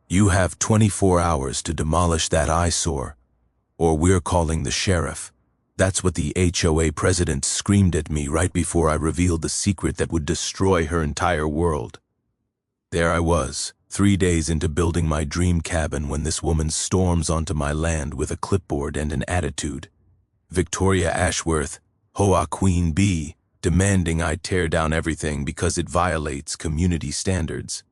You have 24 hours to demolish that eyesore, or we're calling the sheriff. That's what the HOA president screamed at me right before I revealed the secret that would destroy her entire world. There I was, 3 days into building my dream cabin when this woman storms onto my land with a clipboard and an attitude. Victoria Ashworth, HOA Queen Bee, demanding I tear down everything because it violates community standards.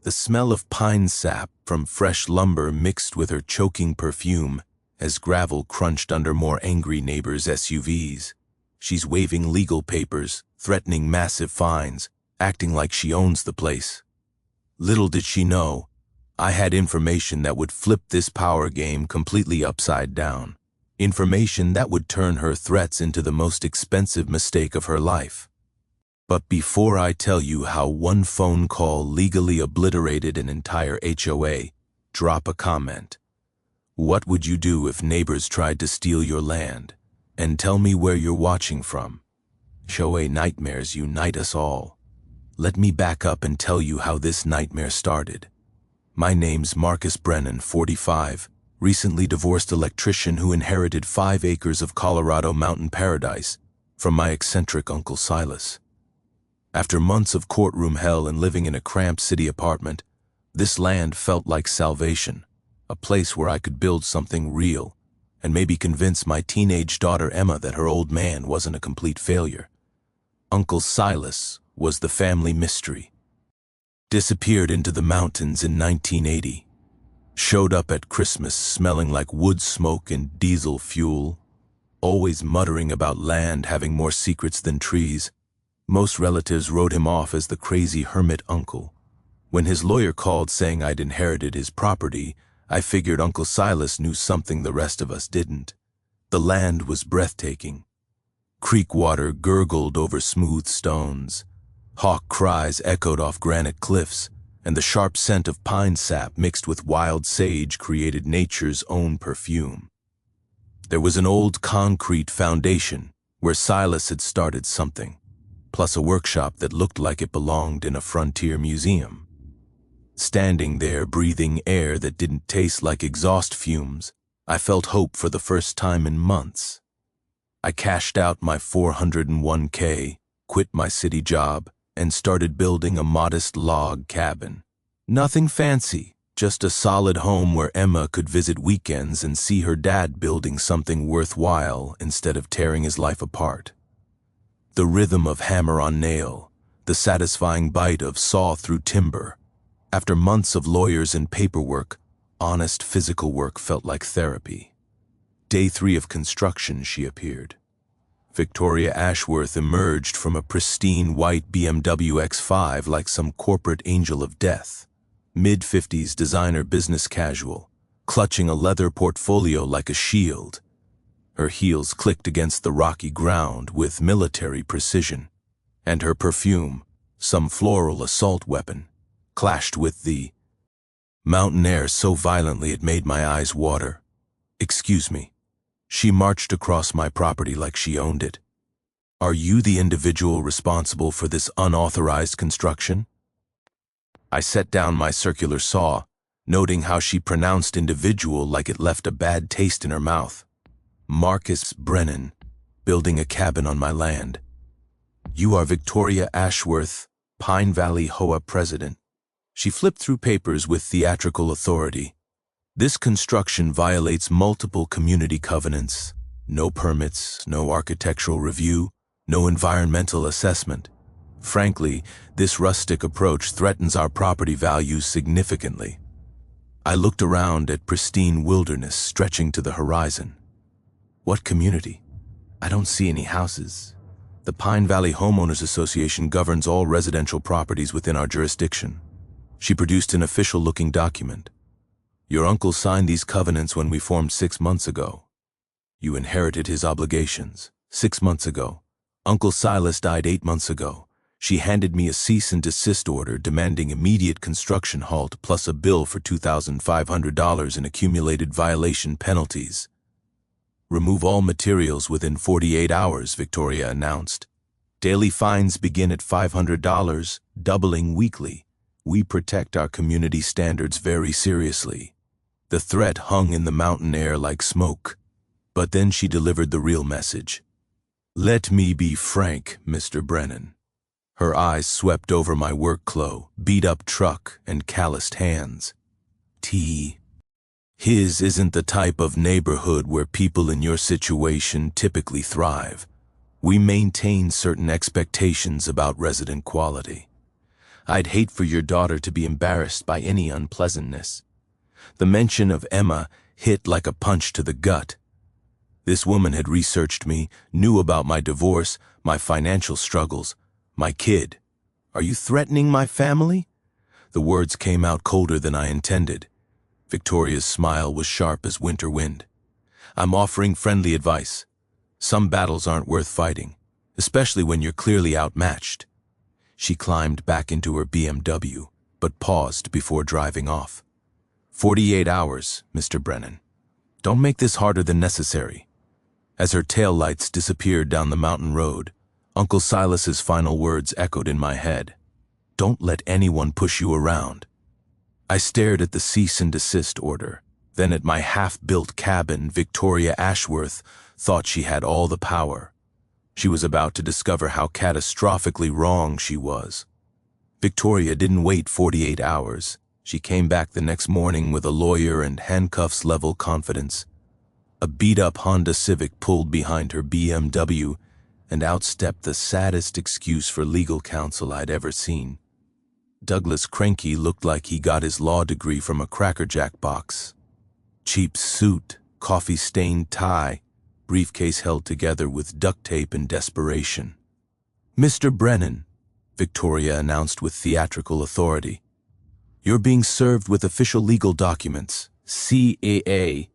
The smell of pine sap from fresh lumber mixed with her choking perfume as gravel crunched under more angry neighbors' SUVs. She's waving legal papers, threatening massive fines, acting like she owns the place. Little did she know, I had information that would flip this power game completely upside down. Information that would turn her threats into the most expensive mistake of her life. But before I tell you how one phone call legally obliterated an entire HOA, drop a comment. What would you do if neighbors tried to steal your land? And tell me where you're watching from. HOA nightmares unite us all. Let me back up and tell you how this nightmare started. My name's Brennan, 45, recently divorced electrician who inherited 5 acres of Colorado mountain paradise from my eccentric Uncle Silas. After months of courtroom hell and living in a cramped city apartment, this land felt like salvation, a place where I could build something real and maybe convince my teenage daughter Emma that her old man wasn't a complete failure. Uncle Silas was the family mystery. Disappeared into the mountains in 1980. Showed up at Christmas smelling like wood smoke and diesel fuel, always muttering about land having more secrets than trees. Most relatives wrote him off as the crazy hermit uncle. When his lawyer called saying I'd inherited his property, I figured Uncle Silas knew something the rest of us didn't. The land was breathtaking. Creek water gurgled over smooth stones. Hawk cries echoed off granite cliffs, and the sharp scent of pine sap mixed with wild sage created nature's own perfume. There was an old concrete foundation where Silas had started something, plus a workshop that looked like it belonged in a frontier museum. Standing there, breathing air that didn't taste like exhaust fumes, I felt hope for the first time in months. I cashed out my 401k, quit my city job, and started building a modest log cabin. Nothing fancy, just a solid home where Emma could visit weekends and see her dad building something worthwhile instead of tearing his life apart. The rhythm of hammer on nail, the satisfying bite of saw through timber. After months of lawyers and paperwork, honest physical work felt like therapy. Day 3 of construction, she appeared. Victoria Ashworth emerged from a pristine white BMW X5 like some corporate angel of death. Mid-50s designer business casual, clutching a leather portfolio like a shield. Her heels clicked against the rocky ground with military precision, and her perfume, some floral assault weapon, clashed with the mountain air so violently it made my eyes water. "Excuse me." She marched across my property like she owned it. "Are you the individual responsible for this unauthorized construction?" I set down my circular saw, noting how she pronounced individual like it left a bad taste in her mouth. Brennan, building a cabin on my land. "You are Victoria Ashworth, Pine Valley HOA president." She flipped through papers with theatrical authority. "This construction violates multiple community covenants. No permits, no architectural review, no environmental assessment. Frankly, this rustic approach threatens our property values significantly." I looked around at pristine wilderness stretching to the horizon. What community? I don't see any houses. The Pine Valley Homeowners Association governs all residential properties within our jurisdiction. She produced an official-looking document. "Your uncle signed these covenants when we formed 6 months ago. You inherited his obligations 6 months ago. Uncle Silas died 8 months ago. She handed me a cease and desist order demanding immediate construction halt plus a bill for $2,500 in accumulated violation penalties. Remove all materials within 48 hours, Victoria announced. Daily fines begin at $500, doubling weekly. We protect our community standards very seriously. The threat hung in the mountain air like smoke. But then she delivered the real message. Let me be frank, Mr. Brennan. Her eyes swept over my work clothes, beat-up truck, and calloused hands. His isn't the type of neighborhood where people in your situation typically thrive. We maintain certain expectations about resident quality. I'd hate for your daughter to be embarrassed by any unpleasantness. The mention of Emma hit like a punch to the gut. This woman had researched me, knew about my divorce, my financial struggles, my kid. Are you threatening my family? The words came out colder than I intended. Victoria's smile was sharp as winter wind. I'm offering friendly advice. Some battles aren't worth fighting, especially when you're clearly outmatched. She climbed back into her BMW, but paused before driving off. 48 hours, Mr. Brennan. Don't make this harder than necessary. As her taillights disappeared down the mountain road, Uncle Silas's final words echoed in my head. Don't let anyone push you around. I stared at the cease and desist order, then at my half-built cabin. Victoria Ashworth thought she had all the power. She was about to discover how catastrophically wrong she was. Victoria didn't wait 48 hours. She came back the next morning with a lawyer and handcuffs-level confidence. A beat-up Honda Civic pulled behind her BMW and outstepped the saddest excuse for legal counsel I'd ever seen. Douglas Cranky looked like he got his law degree from a Cracker Jack box. Cheap suit, coffee-stained tie, briefcase held together with duct tape in desperation. Mr. Brennan, Victoria announced with theatrical authority. You're being served with official legal documents, CAA.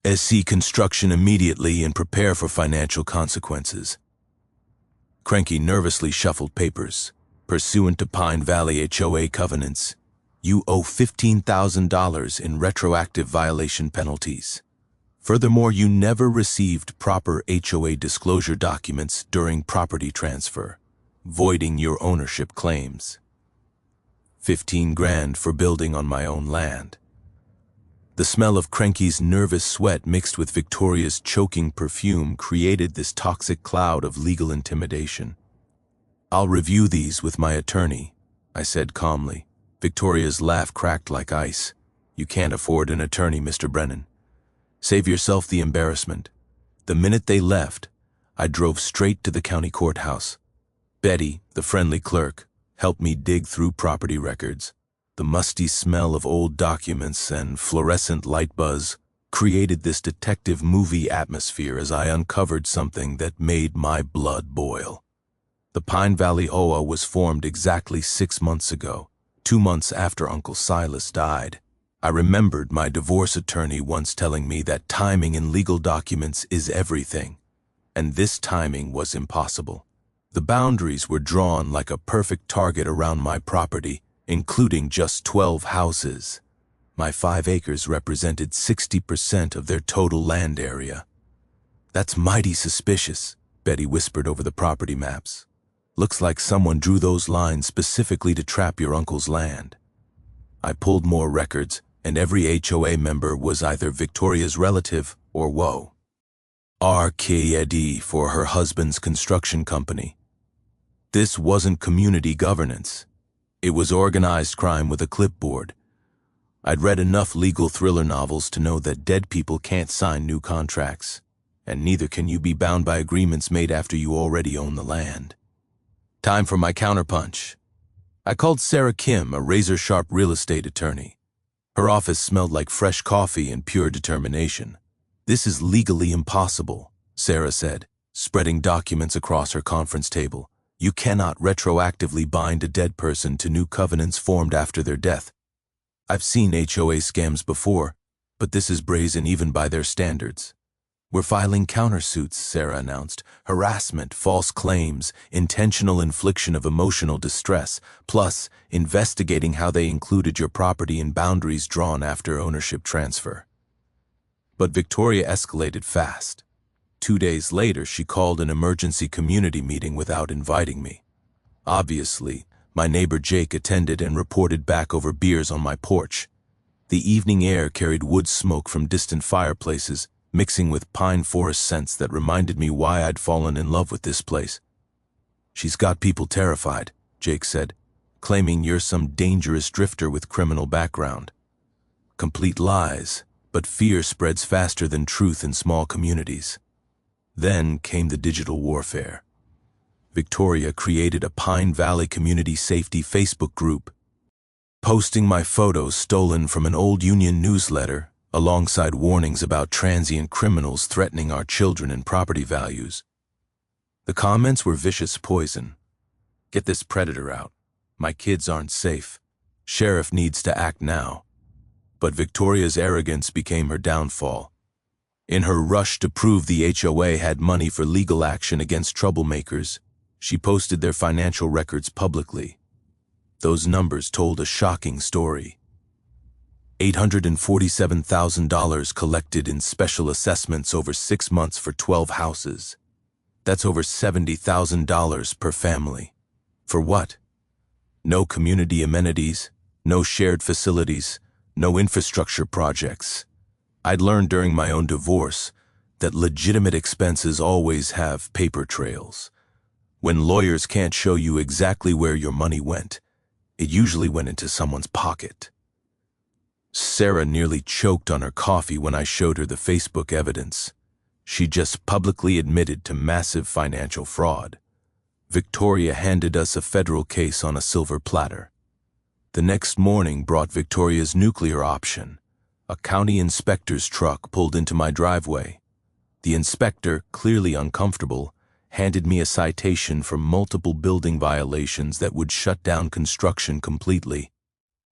SC construction immediately and prepare for financial consequences. Cranky nervously shuffled papers. Pursuant to Pine Valley HOA covenants, you owe $15,000 in retroactive violation penalties. Furthermore, you never received proper HOA disclosure documents during property transfer, voiding your ownership claims. 15 grand for building on my own land. The smell of Cranky's nervous sweat mixed with Victoria's choking perfume created this toxic cloud of legal intimidation. I'll review these with my attorney, I said calmly. Victoria's laugh cracked like ice. You can't afford an attorney, Mr. Brennan. Save yourself the embarrassment. The minute they left, I drove straight to the county courthouse. Betty, the friendly clerk, helped me dig through property records. The musty smell of old documents and fluorescent light buzz created this detective movie atmosphere as I uncovered something that made my blood boil. The Pine Valley HOA was formed exactly 6 months ago, 2 months after Uncle Silas died. I remembered my divorce attorney once telling me that timing in legal documents is everything, and this timing was impossible. The boundaries were drawn like a perfect target around my property, including just 12 houses. My 5 acres represented 60% of their total land area. That's mighty suspicious, Betty whispered over the property maps. Looks like someone drew those lines specifically to trap your uncle's land. I pulled more records, and every HOA member was either Victoria's relative or WO. RKD for her husband's construction company. This wasn't community governance. It was organized crime with a clipboard. I'd read enough legal thriller novels to know that dead people can't sign new contracts, and neither can you be bound by agreements made after you already own the land. Time for my counterpunch. I called Sarah Kim, a razor-sharp real estate attorney. Her office smelled like fresh coffee and pure determination. This is legally impossible, Sarah said, spreading documents across her conference table. You cannot retroactively bind a dead person to new covenants formed after their death. I've seen HOA scams before, but this is brazen even by their standards. We're filing countersuits, Sarah announced. Harassment, false claims, intentional infliction of emotional distress, plus investigating how they included your property in boundaries drawn after ownership transfer. But Victoria escalated fast. 2 days later, she called an emergency community meeting without inviting me. Obviously, My neighbor Jake attended and reported back over beers on my porch. The evening air carried wood smoke from distant fireplaces, mixing with pine forest scents that reminded me why I'd fallen in love with this place. "She's got people terrified," Jake said, "claiming you're some dangerous drifter with criminal background." Complete lies, but fear spreads faster than truth in small communities. Then came the digital warfare. Victoria created a Pine Valley Community Safety Facebook group, posting my photos stolen from an old union newsletter, alongside warnings about transient criminals threatening our children and property values. The comments were vicious poison. "Get this predator out. My kids aren't safe. Sheriff needs to act now." But Victoria's arrogance became her downfall. In her rush to prove the HOA had money for legal action against troublemakers, she posted their financial records publicly. Those numbers told a shocking story. $847,000 collected in special assessments over 6 months for 12 houses. That's over $70,000 per family. For what? No community amenities, no shared facilities, no infrastructure projects. I'd learned during my own divorce that legitimate expenses always have paper trails. When lawyers can't show you exactly where your money went, it usually went into someone's pocket. Sarah nearly choked on her coffee when I showed her the Facebook evidence. She just publicly admitted to massive financial fraud. Victoria handed us a federal case on a silver platter. The next morning brought Victoria's nuclear option. A county inspector's truck pulled into my driveway. The inspector, clearly uncomfortable, handed me a citation for multiple building violations that would shut down construction completely.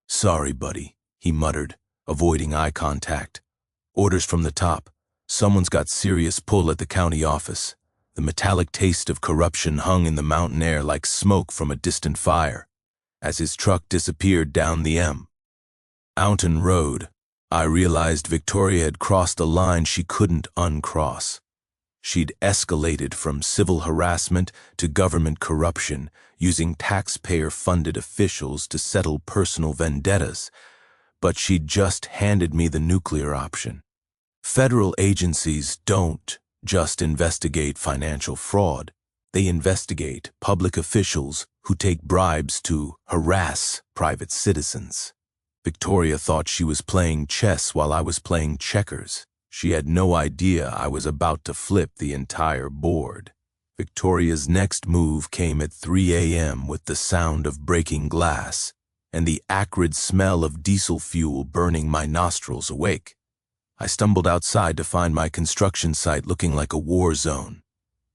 "Sorry, buddy," he muttered, avoiding eye contact. "Orders from the top. Someone's got serious pull at the county office." The metallic taste of corruption hung in the mountain air like smoke from a distant fire. As his truck disappeared down the Mountain Road, I realized Victoria had crossed a line she couldn't uncross. She'd escalated from civil harassment to government corruption, using taxpayer-funded officials to settle personal vendettas. But she'd just handed me the nuclear option. Federal agencies don't just investigate financial fraud. They investigate public officials who take bribes to harass private citizens. Victoria thought she was playing chess while I was playing checkers. She had no idea I was about to flip the entire board. Victoria's next move came at 3 a.m. with the sound of breaking glass and the acrid smell of diesel fuel burning my nostrils awake. I stumbled outside to find my construction site looking like a war zone.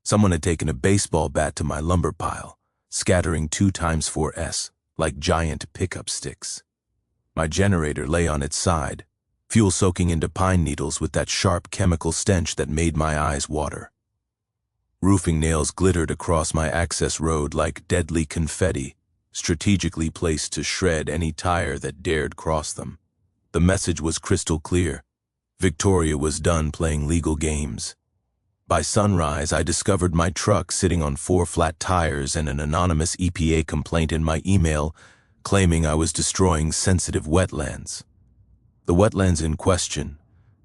Someone had taken a baseball bat to my lumber pile, scattering 2x4s like giant pickup sticks. My generator lay on its side, fuel soaking into pine needles with that sharp chemical stench that made my eyes water. Roofing nails glittered across my access road like deadly confetti, strategically placed to shred any tire that dared cross them. The message was crystal clear. Victoria was done playing legal games. By sunrise, I discovered my truck sitting on 4 flat tires and an anonymous EPA complaint in my email claiming I was destroying sensitive wetlands. The wetlands in question,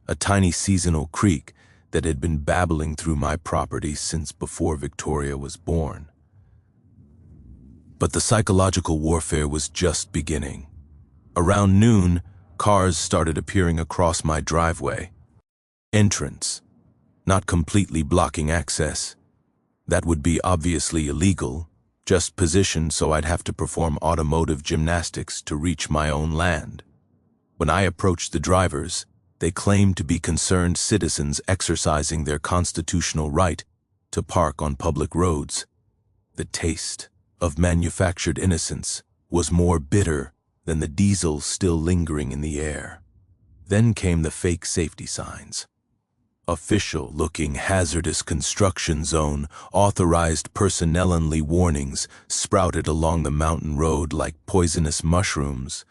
a tiny seasonal creek that had been babbling through my property since before Victoria was born. But the psychological warfare was just beginning. Around noon, cars started appearing across my driveway. Entrance, not completely blocking access. That would be obviously illegal, just positioned so I'd have to perform automotive gymnastics to reach my own land. When I approached the drivers, they claimed to be concerned citizens exercising their constitutional right to park on public roads. The taste of manufactured innocence was more bitter than the diesel still lingering in the air. Then came the fake safety signs. Official-looking hazardous construction zone, authorized personnel-only warnings sprouted along the mountain road like poisonous mushrooms.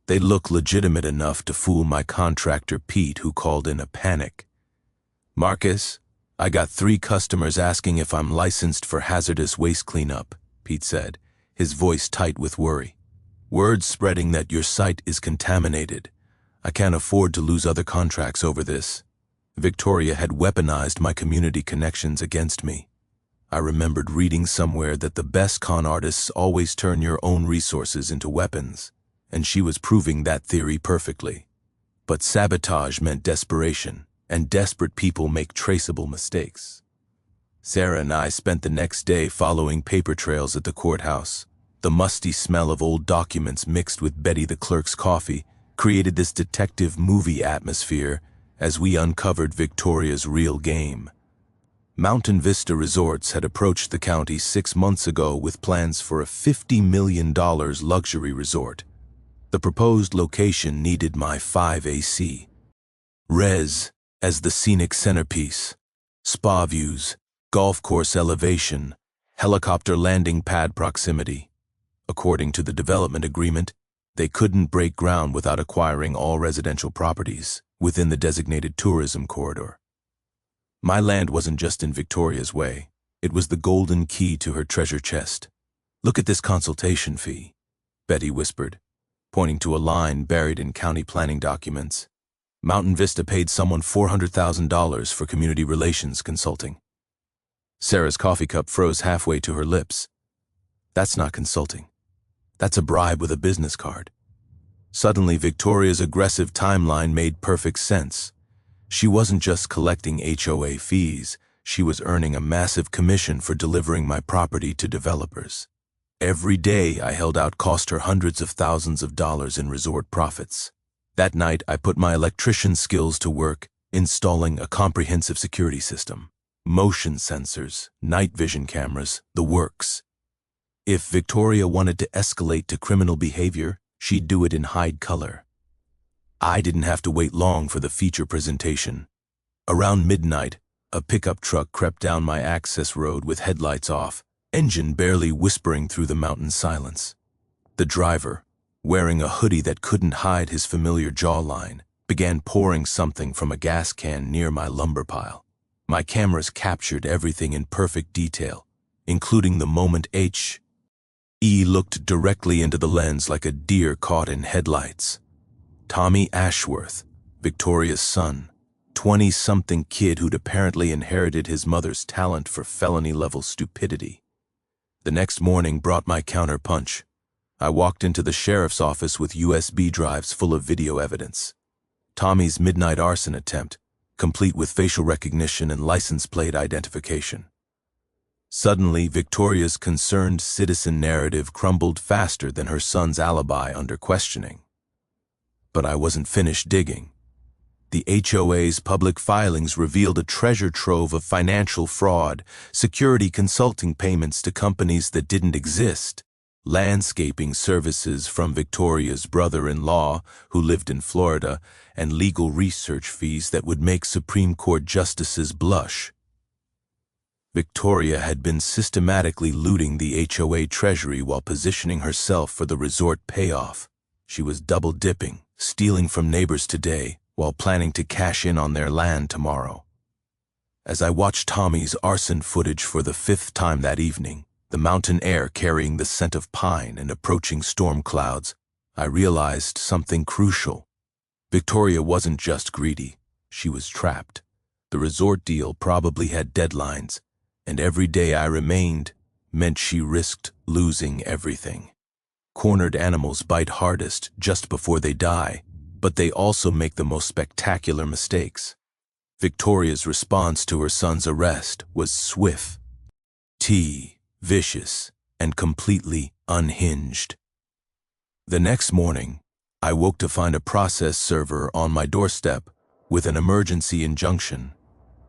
They look legitimate enough to fool my contractor Pete, who called in a panic. "Marcus, I got 3 customers asking if I'm licensed for hazardous waste cleanup," Pete said, his voice tight with worry. "Word spreading that your site is contaminated. I can't afford to lose other contracts over this." Victoria had weaponized my community connections against me. I remembered reading somewhere that the best con artists always turn your own resources into weapons, and she was proving that theory perfectly. But sabotage meant desperation, and desperate people make traceable mistakes. Sarah and I spent the next day following paper trails at the courthouse. The musty smell of old documents mixed with Betty the clerk's coffee created this detective movie atmosphere as we uncovered Victoria's real game. Mountain Vista Resorts had approached the county 6 months ago with plans for a $50 million luxury resort. The proposed location needed my 5AC. Res as the scenic centerpiece, spa views, golf course elevation, helicopter landing pad proximity. According to the development agreement, they couldn't break ground without acquiring all residential properties within the designated tourism corridor. My land wasn't just in Victoria's way. It was the golden key to her treasure chest. "Look at this consultation fee," Betty whispered, pointing to a line buried in county planning documents. Mountain Vista paid someone $400,000 for community relations consulting. Sarah's coffee cup froze halfway to her lips. "That's not consulting. That's a bribe with a business card." Suddenly, Victoria's aggressive timeline made perfect sense. She wasn't just collecting HOA fees, she was earning a massive commission for delivering my property to developers. Every day I held out cost her hundreds of thousands of dollars in resort profits. That night, I put my electrician skills to work, installing a comprehensive security system. Motion sensors, night vision cameras, the works. If Victoria wanted to escalate to criminal behavior, she'd do it in high color. I didn't have to wait long for the feature presentation. Around midnight, a pickup truck crept down my access road with headlights off, engine barely whispering through the mountain silence. The driver, wearing a hoodie that couldn't hide his familiar jawline, began pouring something from a gas can near my lumber pile. My cameras captured everything in perfect detail, including the moment H.E. looked directly into the lens like a deer caught in headlights. Tommy Ashworth, Victoria's son, 20-something kid who'd apparently inherited his mother's talent for felony-level stupidity. The next morning brought my counterpunch. I walked into the sheriff's office with USB drives full of video evidence. Tommy's midnight arson attempt, complete with facial recognition and license plate identification. Suddenly, Victoria's concerned citizen narrative crumbled faster than her son's alibi under questioning. But I wasn't finished digging. The HOA's public filings revealed a treasure trove of financial fraud, security consulting payments to companies that didn't exist, landscaping services from Victoria's brother-in-law, who lived in Florida, and legal research fees that would make Supreme Court justices blush. Victoria had been systematically looting the HOA treasury while positioning herself for the resort payoff. She was double-dipping, stealing from neighbors today, while planning to cash in on their land tomorrow. As I watched Tommy's arson footage for the 5th time that evening, the mountain air carrying the scent of pine and approaching storm clouds, I realized something crucial. Victoria wasn't just greedy, she was trapped. The resort deal probably had deadlines, and every day I remained meant she risked losing everything. Cornered animals bite hardest just before they die, but they also make the most spectacular mistakes. Victoria's response to her son's arrest was swift, vicious, and completely unhinged. The next morning, I woke to find a process server on my doorstep with an emergency injunction.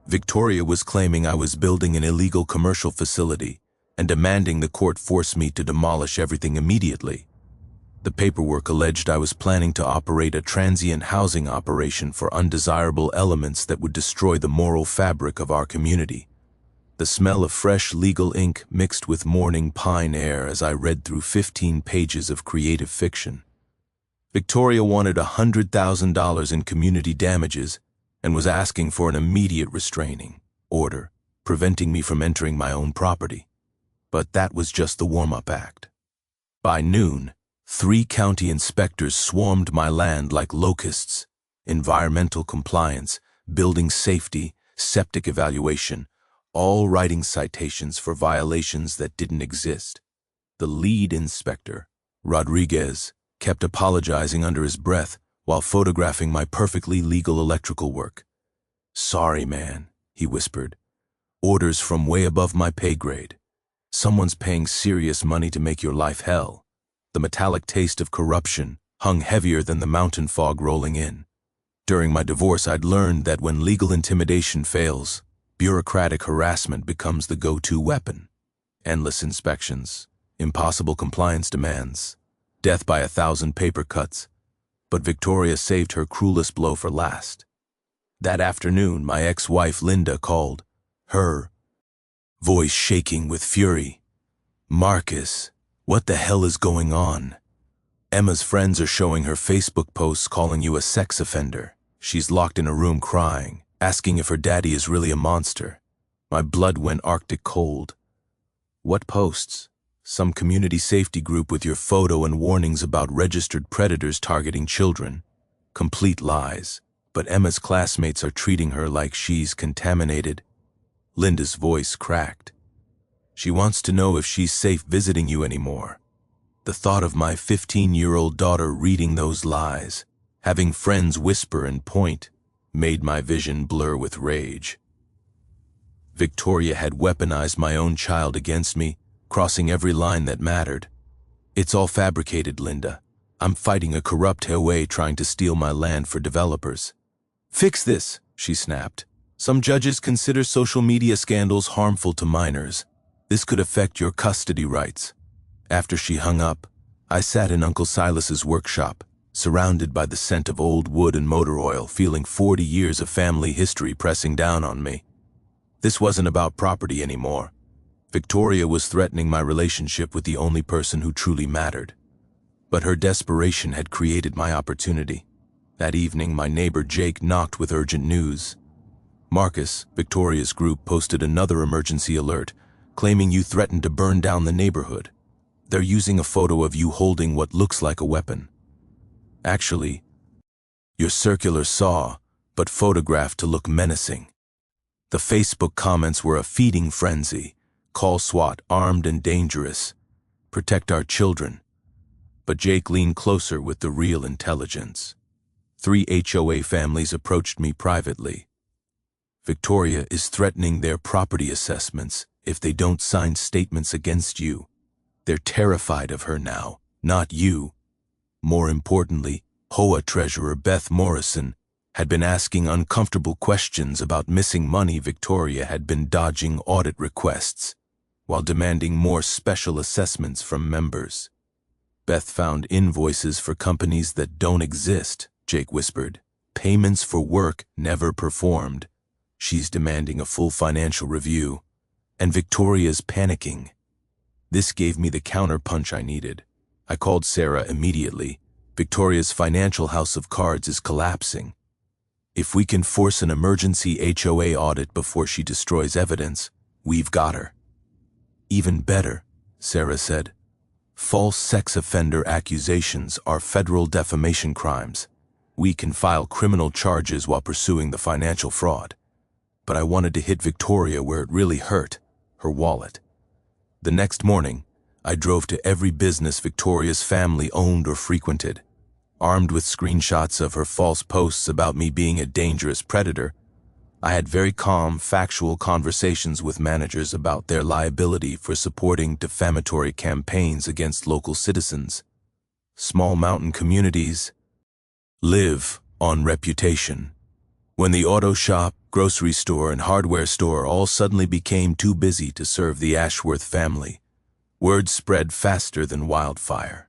Victoria was claiming I was building an illegal commercial facility and demanding the court force me to demolish everything immediately. The paperwork alleged I was planning to operate a transient housing operation for undesirable elements that would destroy the moral fabric of our community. The smell of fresh legal ink mixed with morning pine air as I read through 15 pages of creative fiction. Victoria wanted $100,000 in community damages and was asking for an immediate restraining order, preventing me from entering my own property. But that was just the warm-up act. By noon, 3 county inspectors swarmed my land like locusts. Environmental compliance, building safety, septic evaluation, all writing citations for violations that didn't exist. The lead inspector, Rodriguez, kept apologizing under his breath while photographing my perfectly legal electrical work. "Sorry, man," he whispered. "Orders from way above my pay grade. Someone's paying serious money to make your life hell." The metallic taste of corruption hung heavier than the mountain fog rolling in. During my divorce, I'd learned that when legal intimidation fails, bureaucratic harassment becomes the go-to weapon. Endless inspections, impossible compliance demands, death by 1,000 paper cuts. But Victoria saved her cruelest blow for last. That afternoon, my ex-wife Linda called, her voice shaking with fury. "Marcus, what the hell is going on? Emma's friends are showing her Facebook posts calling you a sex offender. She's locked in a room crying, asking if her daddy is really a monster." My blood went Arctic cold. "What posts?" "Some community safety group with your photo and warnings about registered predators targeting children." Complete lies, but Emma's classmates are treating her like she's contaminated. Linda's voice cracked. "She wants to know if she's safe visiting you anymore." The thought of my 15-year-old daughter reading those lies, having friends whisper and point, made my vision blur with rage. Victoria had weaponized my own child against me, crossing every line that mattered. "It's all fabricated, Linda. I'm fighting a corrupt HOA trying to steal my land for developers." "Fix this," she snapped. "Some judges consider social media scandals harmful to minors. This could affect your custody rights." After she hung up, I sat in Uncle Silas's workshop, surrounded by the scent of old wood and motor oil, feeling 40 years of family history pressing down on me. This wasn't about property anymore. Victoria was threatening my relationship with the only person who truly mattered. But her desperation had created my opportunity. That evening, my neighbor Jake knocked with urgent news. "Marcus, Victoria's group posted another emergency alert, claiming you threatened to burn down the neighborhood. They're using a photo of you holding what looks like a weapon. Actually, your circular saw, but photographed to look menacing." The Facebook comments were a feeding frenzy. "Call SWAT, armed and dangerous. Protect our children." But Jake leaned closer with the real intelligence. 3 HOA families approached me privately. "Victoria is threatening their property assessments if they don't sign statements against you. They're terrified of her now, not you." More importantly, HOA Treasurer Beth Morrison had been asking uncomfortable questions about missing money Victoria had been dodging audit requests, while demanding more special assessments from members. "Beth found invoices for companies that don't exist," Jake whispered. "Payments for work never performed. She's demanding a full financial review, and Victoria's panicking." This gave me the counterpunch I needed. I called Sarah immediately. "Victoria's financial house of cards is collapsing. If we can force an emergency HOA audit before she destroys evidence, we've got her." "Even better," Sarah said. "False sex offender accusations are federal defamation crimes. We can file criminal charges while pursuing the financial fraud." But I wanted to hit Victoria where it really hurt, her wallet. The next morning, I drove to every business Victoria's family owned or frequented. Armed with screenshots of her false posts about me being a dangerous predator, I had very calm, factual conversations with managers about their liability for supporting defamatory campaigns against local citizens. Small mountain communities live on reputation. When the auto shop, grocery store, and hardware store all suddenly became too busy to serve the Ashworth family, word spread faster than wildfire.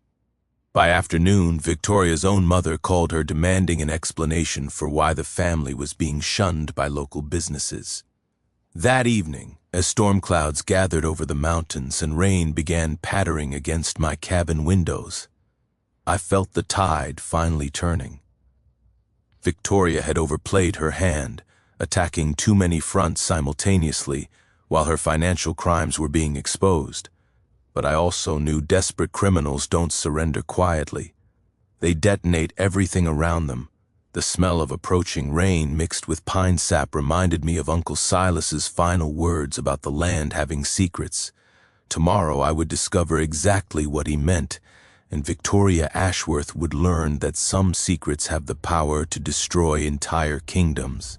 By afternoon, Victoria's own mother called her demanding an explanation for why the family was being shunned by local businesses. That evening, as storm clouds gathered over the mountains and rain began pattering against my cabin windows, I felt the tide finally turning. Victoria had overplayed her hand, attacking too many fronts simultaneously while her financial crimes were being exposed. but I also knew desperate criminals don't surrender quietly. They detonate everything around them. The smell of approaching rain mixed with pine sap reminded me of Uncle Silas's final words about the land having secrets. Tomorrow I would discover exactly what he meant, and Victoria Ashworth would learn that some secrets have the power to destroy entire kingdoms.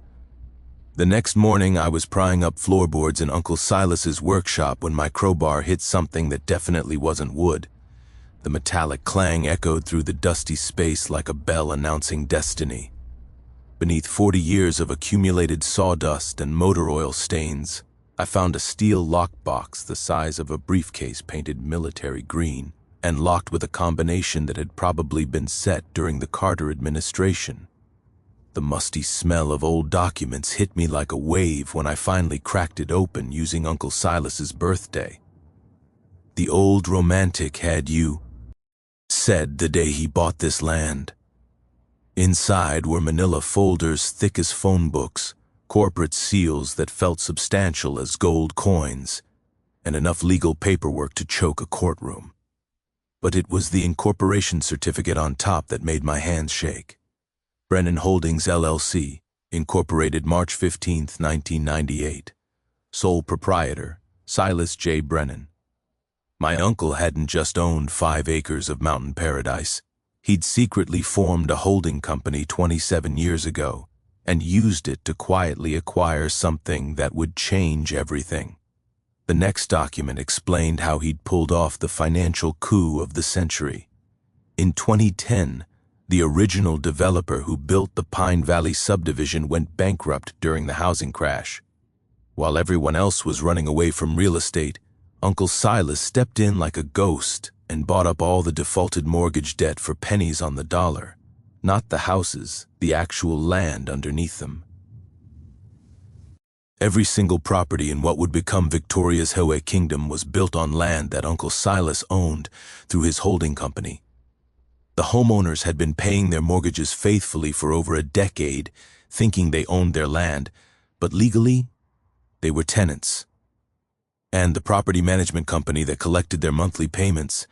The next morning I was prying up floorboards in Uncle Silas's workshop when my crowbar hit something that definitely wasn't wood. The metallic clang echoed through the dusty space like a bell announcing destiny. Beneath 40 years of accumulated sawdust and motor oil stains, I found a steel lockbox the size of a briefcase painted military green and locked with a combination that had probably been set during the Carter administration. The musty smell of old documents hit me like a wave when I finally cracked it open using Uncle Silas's birthday. The old romantic had said the day he bought this land. Inside were manila folders thick as phone books, corporate seals that felt substantial as gold coins, and enough legal paperwork to choke a courtroom. But it was the incorporation certificate on top that made my hands shake. Brennan Holdings LLC, incorporated March 15, 1998. Sole proprietor, Silas J. Brennan. My uncle hadn't just owned 5 acres of mountain paradise. He'd secretly formed a holding company 27 years ago and used it to quietly acquire something that would change everything. The next document explained how he'd pulled off the financial coup of the century. In 2010, the original developer who built the Pine Valley subdivision went bankrupt during the housing crash. While everyone else was running away from real estate, Uncle Silas stepped in like a ghost and bought up all the defaulted mortgage debt for pennies on the dollar. Not the houses, the actual land underneath them. Every single property in what would become Victoria's HOA kingdom was built on land that Uncle Silas owned through his holding company. The homeowners had been paying their mortgages faithfully for over a decade, thinking they owned their land, but legally, they were tenants. And the property management company that collected their monthly payments,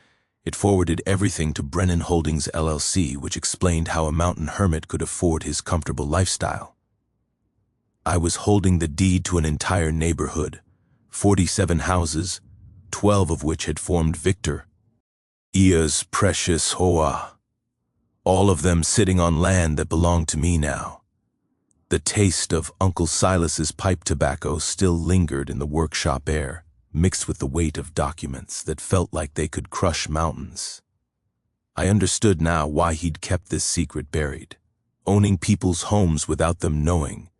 it forwarded everything to Brennan Holdings LLC, which explained how a mountain hermit could afford his comfortable lifestyle. I was holding the deed to an entire neighborhood, 47 houses, 12 of which had formed Victoria's precious HOA, all of them sitting on land that belonged to me now. The taste of Uncle Silas's pipe tobacco still lingered in the workshop air, mixed with the weight of documents that felt like they could crush mountains. I understood now why he'd kept this secret buried. Owning people's homes without them knowing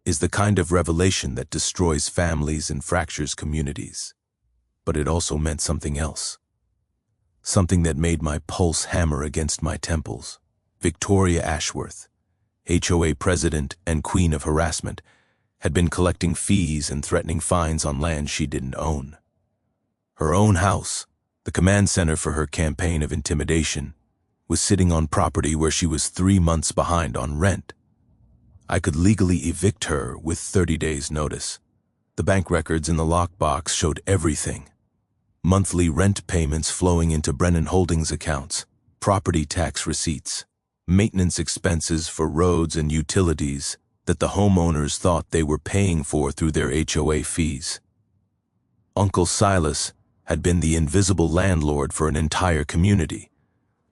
is the kind of revelation that destroys families and fractures communities. But it also meant something else. Something that made my pulse hammer against my temples. Victoria Ashworth, HOA president and queen of harassment, had been collecting fees and threatening fines on land she didn't own. Her own house, the command center for her campaign of intimidation, was sitting on property where she was 3 months behind on rent. I could legally evict her with 30 days' notice. The bank records in the lockbox showed everything. Monthly rent payments flowing into Brennan Holdings accounts, property tax receipts, maintenance expenses for roads and utilities that the homeowners thought they were paying for through their HOA fees. Uncle Silas had been the invisible landlord for an entire community,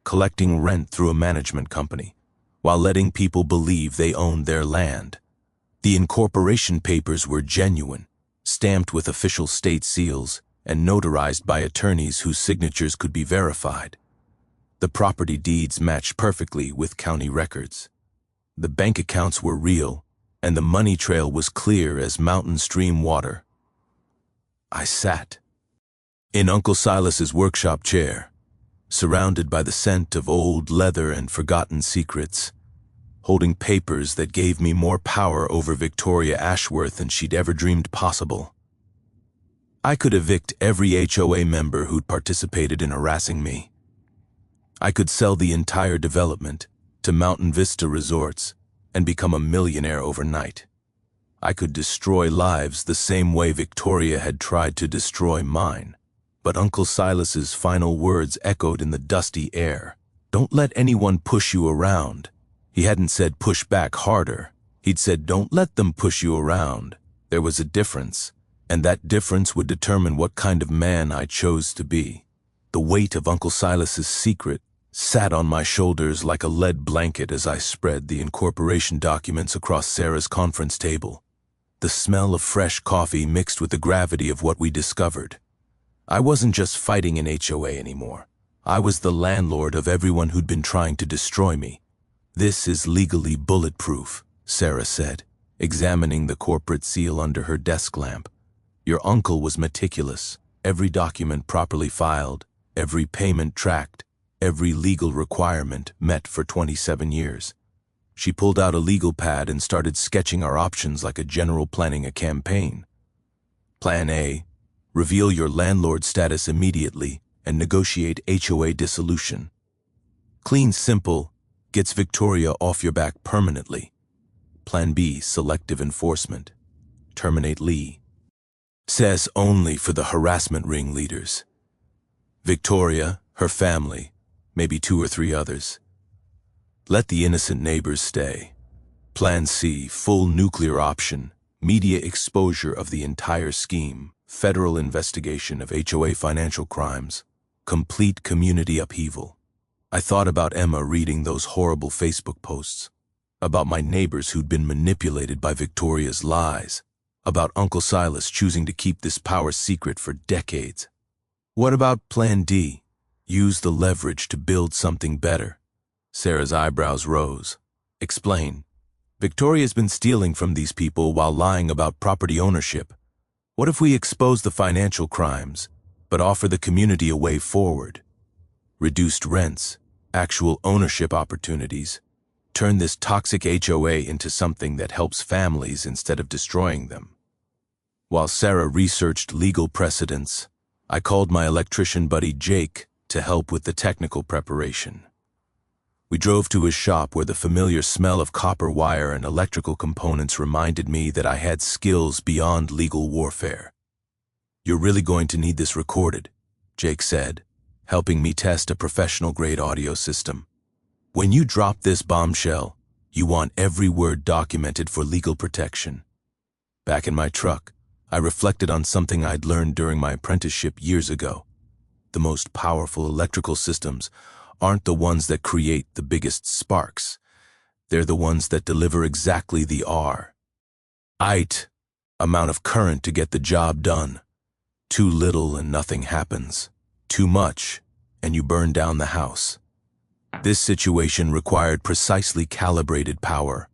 collecting rent through a management company, while letting people believe they owned their land. The incorporation papers were genuine, stamped with official state seals, and notarized by attorneys whose signatures could be verified. The property deeds matched perfectly with county records. The bank accounts were real, and the money trail was clear as mountain stream water. I sat in Uncle Silas's workshop chair, surrounded by the scent of old leather and forgotten secrets, holding papers that gave me more power over Victoria Ashworth than she'd ever dreamed possible. I could evict every HOA member who'd participated in harassing me. I could sell the entire development to Mountain Vista Resorts and become a millionaire overnight. I could destroy lives the same way Victoria had tried to destroy mine, But Uncle Silas's final words echoed in the dusty air. Don't let anyone push you around. He hadn't said push back harder. He'd said don't let them push you around. There was a difference, and that difference would determine what kind of man I chose to be. The weight of Uncle Silas's secret sat on my shoulders like a lead blanket as I spread the incorporation documents across Sarah's conference table. The smell of fresh coffee mixed with the gravity of what we discovered. I wasn't just fighting an HOA anymore. I was the landlord of everyone who'd been trying to destroy me. This is legally bulletproof, Sarah said, examining the corporate seal under her desk lamp. Your uncle was meticulous, every document properly filed, every payment tracked, every legal requirement met for 27 years. She pulled out a legal pad and started sketching our options like a general planning a campaign. Plan A: reveal your landlord status immediately and negotiate HOA dissolution. Clean Simple gets Victoria off your back permanently. Plan B: selective enforcement. Terminate Lee. Says only for the harassment ringleaders. Victoria, her family, maybe 2 or 3 others. Let the innocent neighbors stay. Plan C: full nuclear option, media exposure of the entire scheme, federal investigation of HOA financial crimes, complete community upheaval. I thought about Emma reading those horrible Facebook posts, about my neighbors who'd been manipulated by Victoria's lies, about Uncle Silas choosing to keep this power secret for decades. What about Plan D? Use the leverage to build something better. Sarah's eyebrows rose. Explain. Victoria's been stealing from these people while lying about property ownership. What if we expose the financial crimes, but offer the community a way forward? Reduced rents, actual ownership opportunities. Turn this toxic HOA into something that helps families instead of destroying them. While Sarah researched legal precedents, I called my electrician buddy Jake to help with the technical preparation. We drove to his shop where the familiar smell of copper wire and electrical components reminded me that I had skills beyond legal warfare. You're really going to need this recorded, Jake said, helping me test a professional-grade audio system. When you drop this bombshell, you want every word documented for legal protection. Back in my truck, I reflected on something I'd learned during my apprenticeship years ago. The most powerful electrical systems aren't the ones that create the biggest sparks. They're the ones that deliver exactly the right amount of current to get the job done. Too little and nothing happens. Too much, and you burn down the house. This situation required precisely calibrated power.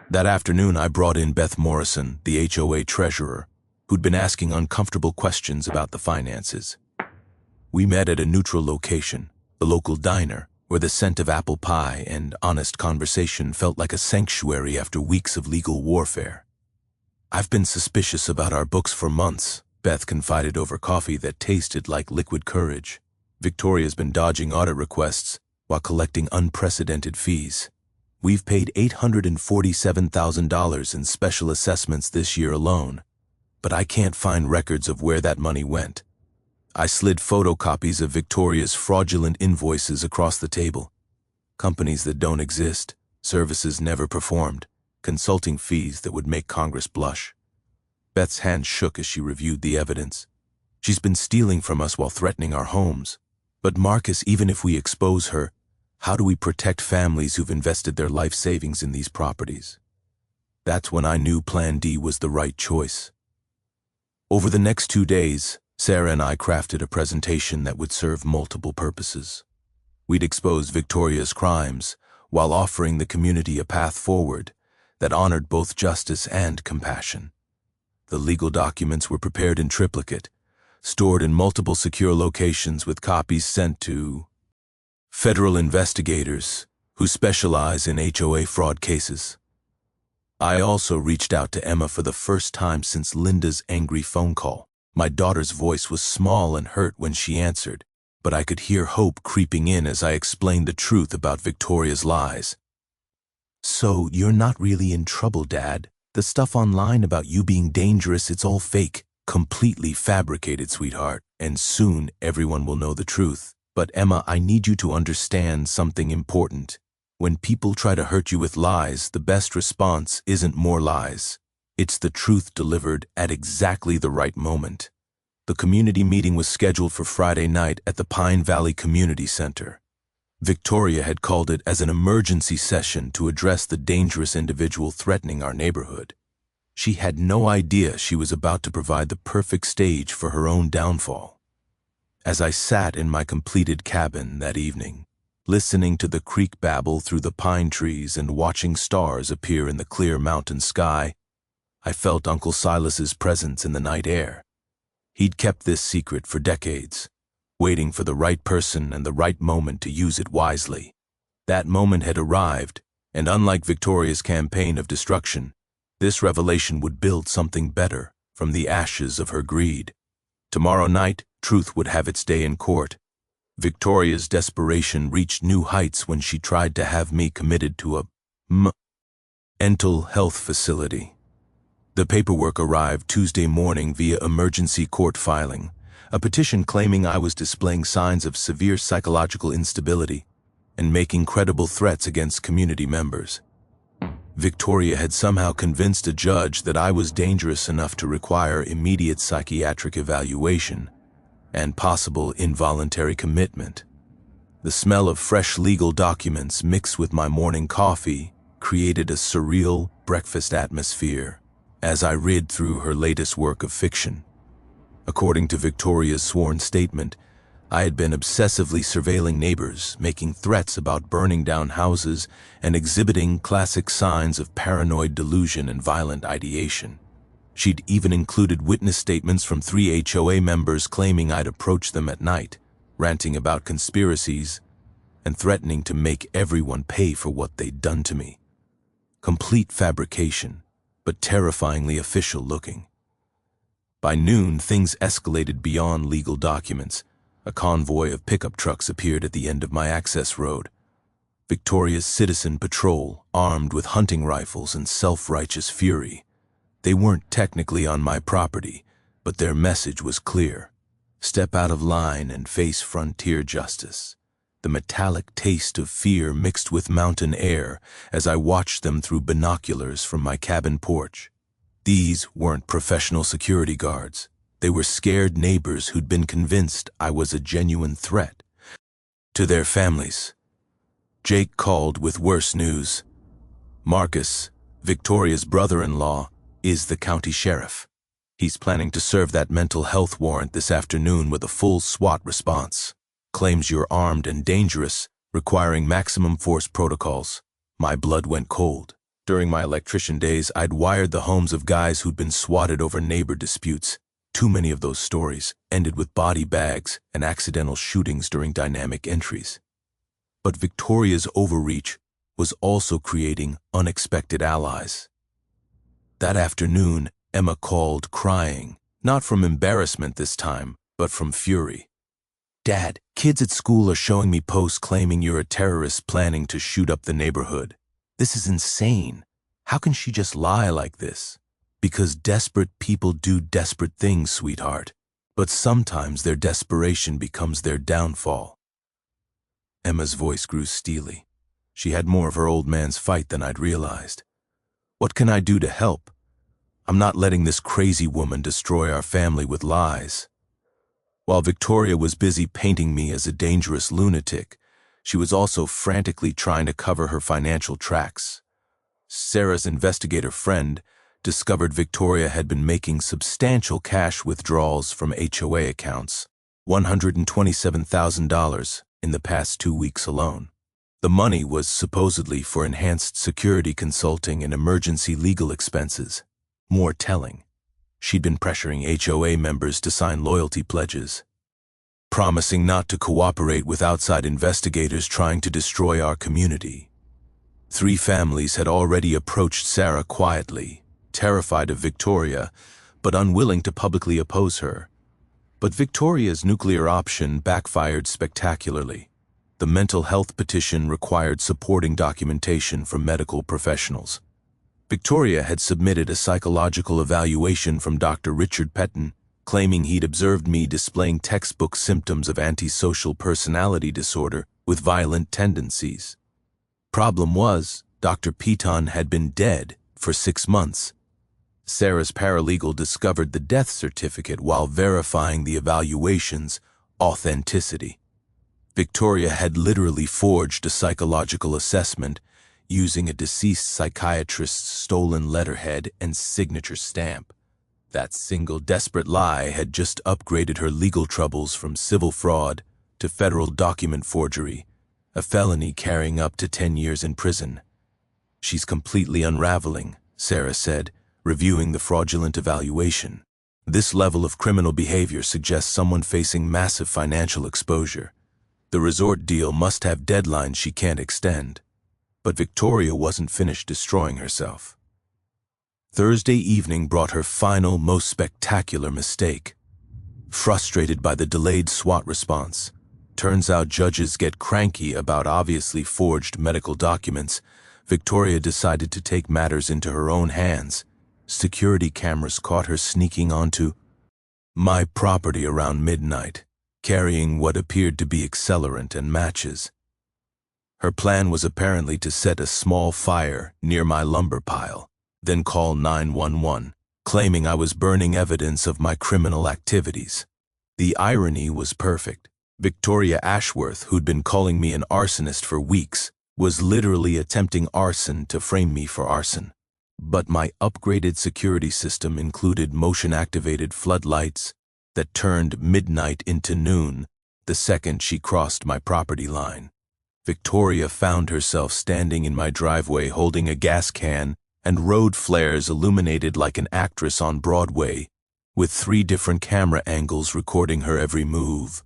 That afternoon, I brought in Beth Morrison, the HOA treasurer, who'd been asking uncomfortable questions about the finances. We met at a neutral location, the local diner, where the scent of apple pie and honest conversation felt like a sanctuary after weeks of legal warfare. I've been suspicious about our books for months, Beth confided over coffee that tasted like liquid courage. Victoria's been dodging audit requests while collecting unprecedented fees. We've paid $847,000 in special assessments this year alone, but I can't find records of where that money went. I slid photocopies of Victoria's fraudulent invoices across the table. Companies that don't exist, services never performed, consulting fees that would make Congress blush. Beth's hand shook as she reviewed the evidence. She's been stealing from us while threatening our homes. But Marcus, even if we expose her, how do we protect families who've invested their life savings in these properties? That's when I knew Plan D was the right choice. Over the next 2 days, Sarah and I crafted a presentation that would serve multiple purposes. We'd expose Victoria's crimes while offering the community a path forward that honored both justice and compassion. The legal documents were prepared in triplicate, stored in multiple secure locations with copies sent to federal investigators who specialize in HOA fraud cases. I also reached out to Emma for the first time since Linda's angry phone call. My daughter's voice was small and hurt when she answered, but I could hear hope creeping in as I explained the truth about Victoria's lies. So you're not really in trouble, Dad. The stuff online about you being dangerous, it's all fake. Completely fabricated, sweetheart, and soon everyone will know the truth. But Emma, I need you to understand something important. When people try to hurt you with lies, the best response isn't more lies. It's the truth delivered at exactly the right moment. The community meeting was scheduled for Friday night at the Pine Valley Community Center. Victoria had called it as an emergency session to address the dangerous individual threatening our neighborhood. She had no idea she was about to provide the perfect stage for her own downfall. As I sat in my completed cabin that evening, listening to the creek babble through the pine trees and watching stars appear in the clear mountain sky, I felt Uncle Silas's presence in the night air. He'd kept this secret for decades, waiting for the right person and the right moment to use it wisely. That moment had arrived, and unlike Victoria's campaign of destruction, this revelation would build something better from the ashes of her greed. Tomorrow night, truth would have its day in court. Victoria's desperation reached new heights when she tried to have me committed to a mental health facility. The paperwork arrived Tuesday morning via emergency court filing, a petition claiming I was displaying signs of severe psychological instability and making credible threats against community members. Victoria had somehow convinced a judge that I was dangerous enough to require immediate psychiatric evaluation and possible involuntary commitment. The smell of fresh legal documents mixed with my morning coffee created a surreal breakfast atmosphere as I read through her latest work of fiction. According to Victoria's sworn statement, I had been obsessively surveilling neighbors, making threats about burning down houses, and exhibiting classic signs of paranoid delusion and violent ideation. She'd even included witness statements from 3 HOA members claiming I'd approach them at night, ranting about conspiracies, and threatening to make everyone pay for what they'd done to me. Complete fabrication, but terrifyingly official looking. By noon, things escalated beyond legal documents. A convoy of pickup trucks appeared at the end of my access road. Victoria's citizen patrol, armed with hunting rifles and self-righteous fury. They weren't technically on my property, but their message was clear. Step out of line and face frontier justice. The metallic taste of fear mixed with mountain air as I watched them through binoculars from my cabin porch. These weren't professional security guards. They were scared neighbors who'd been convinced I was a genuine threat to their families. Jake called with worse news. Marcus, Victoria's brother-in-law, is the county sheriff. He's planning to serve that mental health warrant this afternoon with a full SWAT response. Claims you're armed and dangerous, requiring maximum force protocols. My blood went cold. During my electrician days, I'd wired the homes of guys who'd been swatted over neighbor disputes. Too many of those stories ended with body bags and accidental shootings during dynamic entries. But Victoria's overreach was also creating unexpected allies. That afternoon, Emma called crying, not from embarrassment this time, but from fury. Dad, kids at school are showing me posts claiming you're a terrorist planning to shoot up the neighborhood. This is insane. How can she just lie like this? Because desperate people do desperate things, sweetheart. But sometimes their desperation becomes their downfall. Emma's voice grew steely. She had more of her old man's fight than I'd realized. What can I do to help? I'm not letting this crazy woman destroy our family with lies. While Victoria was busy painting me as a dangerous lunatic, she was also frantically trying to cover her financial tracks. Sarah's investigator friend discovered Victoria had been making substantial cash withdrawals from HOA accounts, $127,000 in the past 2 weeks alone. The money was supposedly for enhanced security consulting and emergency legal expenses. More telling, she'd been pressuring HOA members to sign loyalty pledges, promising not to cooperate with outside investigators trying to destroy our community. 3 families had already approached Sarah quietly, terrified of Victoria, but unwilling to publicly oppose her. But Victoria's nuclear option backfired spectacularly. The mental health petition required supporting documentation from medical professionals. Victoria had submitted a psychological evaluation from Dr. Richard Petton, claiming he'd observed me displaying textbook symptoms of antisocial personality disorder with violent tendencies. Problem was, Dr. Petton had been dead for 6 months. Sarah's paralegal discovered the death certificate while verifying the evaluation's authenticity. Victoria had literally forged a psychological assessment using a deceased psychiatrist's stolen letterhead and signature stamp. That single desperate lie had just upgraded her legal troubles from civil fraud to federal document forgery, a felony carrying up to 10 years in prison. "She's completely unraveling," Sarah said, reviewing the fraudulent evaluation. "This level of criminal behavior suggests someone facing massive financial exposure. The resort deal must have deadlines she can't extend." But Victoria wasn't finished destroying herself. Thursday evening brought her final, most spectacular mistake. Frustrated by the delayed SWAT response, turns out judges get cranky about obviously forged medical documents, Victoria decided to take matters into her own hands. Security cameras caught her sneaking onto my property around midnight, carrying what appeared to be accelerant and matches. Her plan was apparently to set a small fire near my lumber pile, then call 911, claiming I was burning evidence of my criminal activities. The irony was perfect. Victoria Ashworth, who'd been calling me an arsonist for weeks, was literally attempting arson to frame me for arson. But my upgraded security system included motion-activated floodlights that turned midnight into noon the second she crossed my property line. Victoria found herself standing in my driveway holding a gas can and road flares illuminated like an actress on Broadway, with 3 different camera angles recording her every move.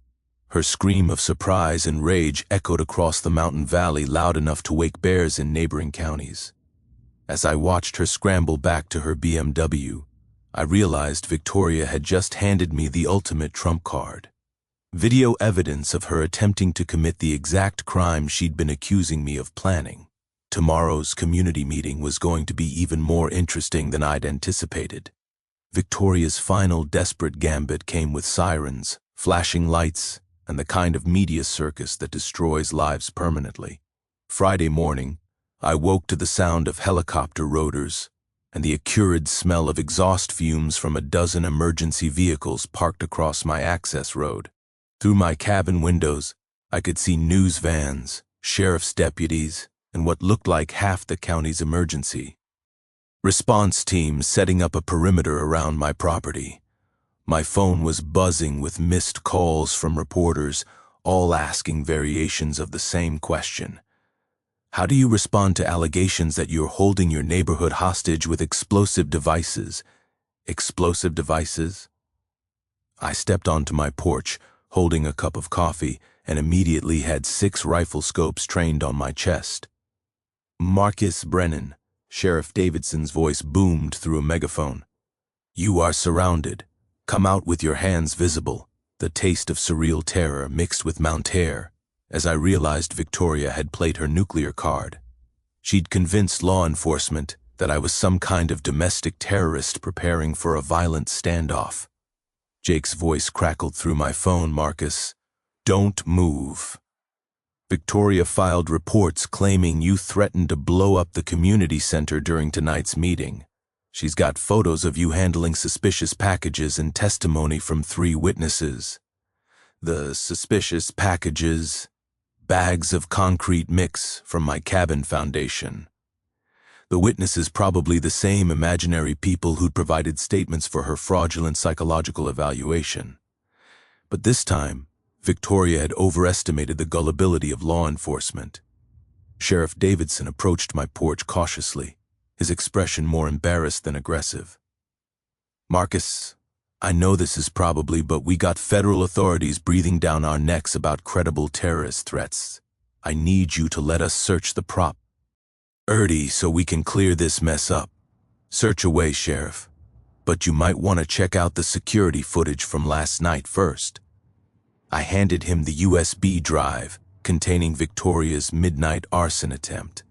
Her scream of surprise and rage echoed across the mountain valley loud enough to wake bears in neighboring counties. As I watched her scramble back to her BMW, I realized Victoria had just handed me the ultimate trump card. Video evidence of her attempting to commit the exact crime she'd been accusing me of planning. Tomorrow's community meeting was going to be even more interesting than I'd anticipated. Victoria's final desperate gambit came with sirens, flashing lights, and the kind of media circus that destroys lives permanently. Friday morning, I woke to the sound of helicopter rotors and the acrid smell of exhaust fumes from a dozen emergency vehicles parked across my access road. Through my cabin windows, I could see news vans, sheriff's deputies, and what looked like half the county's emergency response teams setting up a perimeter around my property. My phone was buzzing with missed calls from reporters, all asking variations of the same question. How do you respond to allegations that you're holding your neighborhood hostage with explosive devices? Explosive devices? I stepped onto my porch, holding a cup of coffee, and immediately had 6 rifle scopes trained on my chest. "Marcus Brennan," Sheriff Davidson's voice boomed through a megaphone. "You are surrounded. Come out with your hands visible." The taste of surreal terror mixed with Mount Hare, as I realized Victoria had played her nuclear card. She'd convinced law enforcement that I was some kind of domestic terrorist preparing for a violent standoff. Jake's voice crackled through my phone. "Marcus, don't move. Victoria filed reports claiming you threatened to blow up the community center during tonight's meeting. She's got photos of you handling suspicious packages and testimony from 3 witnesses. The suspicious packages, bags of concrete mix from my cabin foundation. The witnesses probably the same imaginary people who'd provided statements for her fraudulent psychological evaluation. But this time, Victoria had overestimated the gullibility of law enforcement. Sheriff Davidson approached my porch cautiously, his expression more embarrassed than aggressive. "Marcus, I know this is probably, but we got federal authorities breathing down our necks about credible terrorist threats. I need you to let us search the property so we can clear this mess up. Search away, Sheriff. But you might want to check out the security footage from last night first." I handed him the USB drive containing Victoria's midnight arson attempt.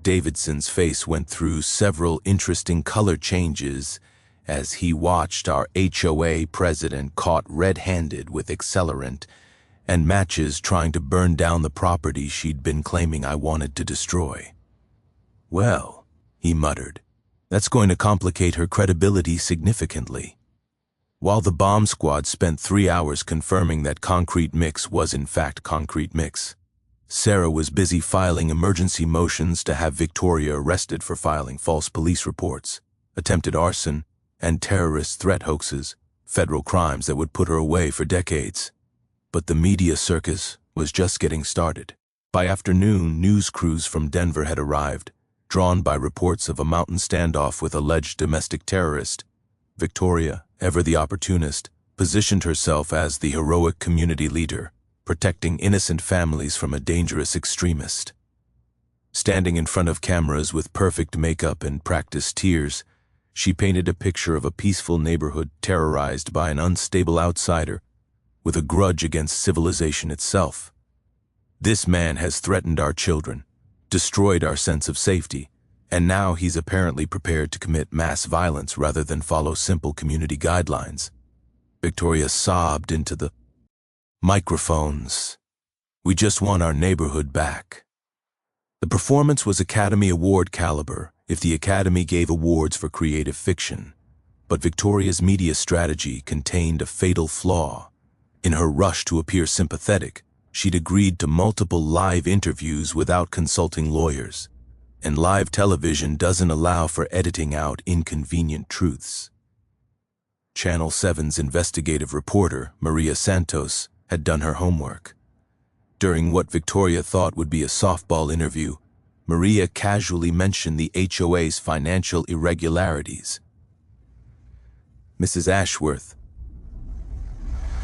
Davidson's face went through several interesting color changes as he watched our HOA president caught red-handed with accelerant and matches trying to burn down the property she'd been claiming I wanted to destroy. "Well," he muttered, "that's going to complicate her credibility significantly." While the bomb squad spent 3 hours confirming that concrete mix was in fact concrete mix, Sarah was busy filing emergency motions to have Victoria arrested for filing false police reports, attempted arson, and terrorist threat hoaxes, federal crimes that would put her away for decades. But the media circus was just getting started. By afternoon, news crews from Denver had arrived, drawn by reports of a mountain standoff with alleged domestic terrorist. Victoria, ever the opportunist, positioned herself as the heroic community leader, protecting innocent families from a dangerous extremist. Standing in front of cameras with perfect makeup and practiced tears, she painted a picture of a peaceful neighborhood terrorized by an unstable outsider with a grudge against civilization itself. "This man has threatened our children, destroyed our sense of safety, and now he's apparently prepared to commit mass violence rather than follow simple community guidelines." Victoria sobbed into the microphones. "We just want our neighborhood back." The performance was Academy Award caliber if the Academy gave awards for creative fiction, but Victoria's media strategy contained a fatal flaw. In her rush to appear sympathetic, she'd agreed to multiple live interviews without consulting lawyers, and live television doesn't allow for editing out inconvenient truths. Channel 7's investigative reporter, Maria Santos, had done her homework. During what Victoria thought would be a softball interview, Maria casually mentioned the HOA's financial irregularities. "Mrs. Ashworth,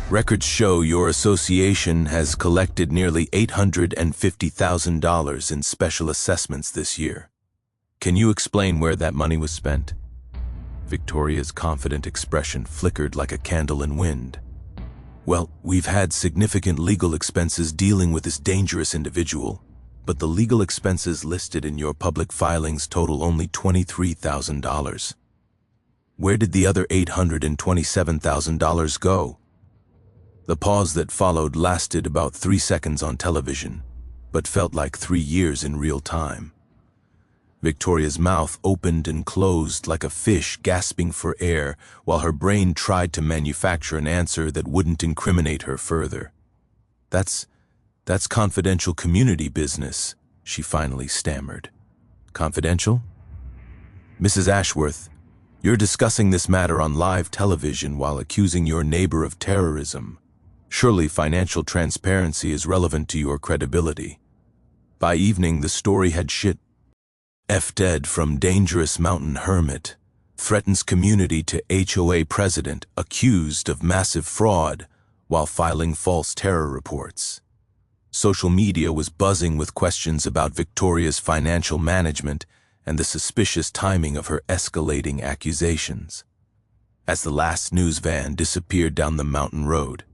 records show your association has collected nearly $850,000 in special assessments this year. Can you explain where that money was spent?" Victoria's confident expression flickered like a candle in wind. "Well, we've had significant legal expenses dealing with this dangerous individual, but the legal expenses listed in your public filings total only $23,000. Where did the other $827,000 go?" The pause that followed lasted about 3 seconds on television, but felt like 3 years in real time. Victoria's mouth opened and closed like a fish gasping for air while her brain tried to manufacture an answer that wouldn't incriminate her further. That's confidential community business," she finally stammered. "Confidential? Mrs. Ashworth, you're discussing this matter on live television while accusing your neighbor of terrorism. Surely financial transparency is relevant to your credibility." By evening, the story had dead from dangerous mountain hermit, threatens community to HOA president accused of massive fraud while filing false terror reports. Social media was buzzing with questions about Victoria's financial management and the suspicious timing of her escalating accusations. As the last news van disappeared down the mountain road,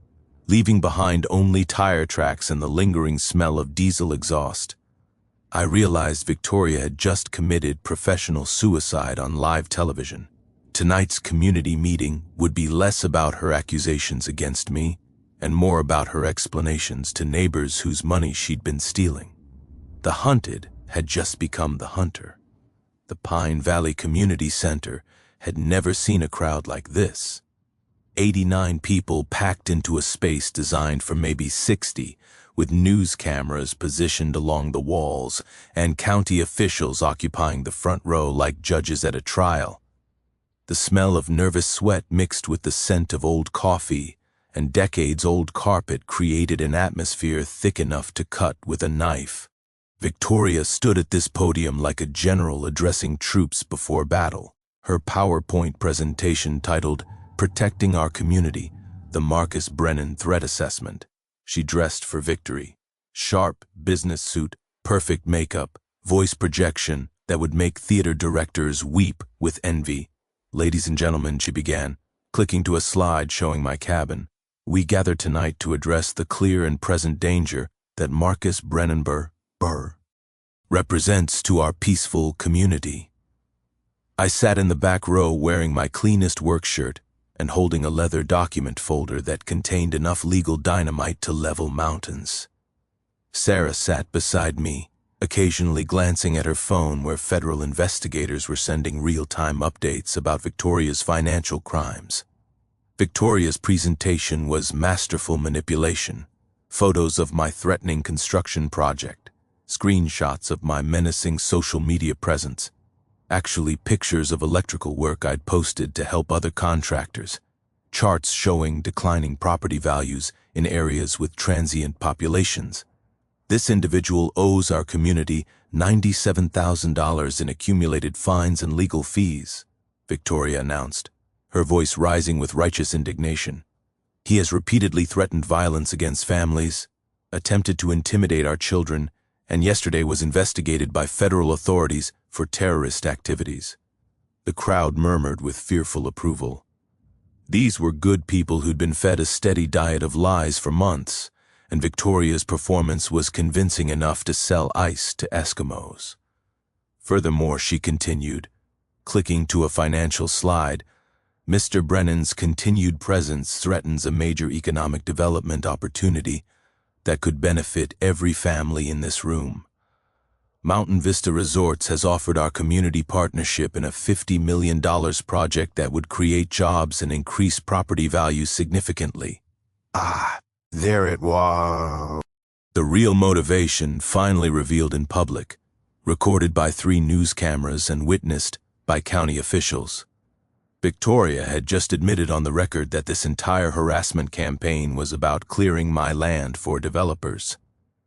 leaving behind only tire tracks and the lingering smell of diesel exhaust, I realized Victoria had just committed professional suicide on live television. Tonight's community meeting would be less about her accusations against me and more about her explanations to neighbors whose money she'd been stealing. The hunted had just become the hunter. The Pine Valley Community Center had never seen a crowd like this. 89 people packed into a space designed for maybe 60, with news cameras positioned along the walls and county officials occupying the front row like judges at a trial. The smell of nervous sweat mixed with the scent of old coffee and decades-old carpet created an atmosphere thick enough to cut with a knife. Victoria stood at this podium like a general addressing troops before battle. Her PowerPoint presentation titled, "Protecting Our Community, the Marcus Brennan Threat Assessment." She dressed for victory. Sharp business suit, perfect makeup, voice projection that would make theater directors weep with envy. "Ladies and gentlemen," she began, clicking to a slide showing my cabin, "we gather tonight to address the clear and present danger that Marcus Brennan represents to our peaceful community. I sat in the back row wearing my cleanest work shirt and holding a leather document folder that contained enough legal dynamite to level mountains. Sarah sat beside me, occasionally glancing at her phone where federal investigators were sending real-time updates about Victoria's financial crimes. Victoria's presentation was masterful manipulation, photos of my threatening construction project, screenshots of my menacing social media presence, actually pictures of electrical work I'd posted to help other contractors, charts showing declining property values in areas with transient populations. This individual owes our community $97,000 in accumulated fines and legal fees, Victoria announced, her voice rising with righteous indignation. He has repeatedly threatened violence against families, attempted to intimidate our children, and yesterday was investigated by federal authorities for terrorist activities. The crowd murmured with fearful approval. These were good people who'd been fed a steady diet of lies for months, and Victoria's performance was convincing enough to sell ice to Eskimos. Furthermore, she continued, clicking to a financial slide, Mr. Brennan's continued presence threatens a major economic development opportunity that could benefit every family in this room. Mountain Vista Resorts has offered our community partnership in a $50 million project that would create jobs and increase property values significantly. There it was. The real motivation finally revealed in public, recorded by 3 news cameras and witnessed by county officials. Victoria had just admitted on the record that this entire harassment campaign was about clearing my land for developers.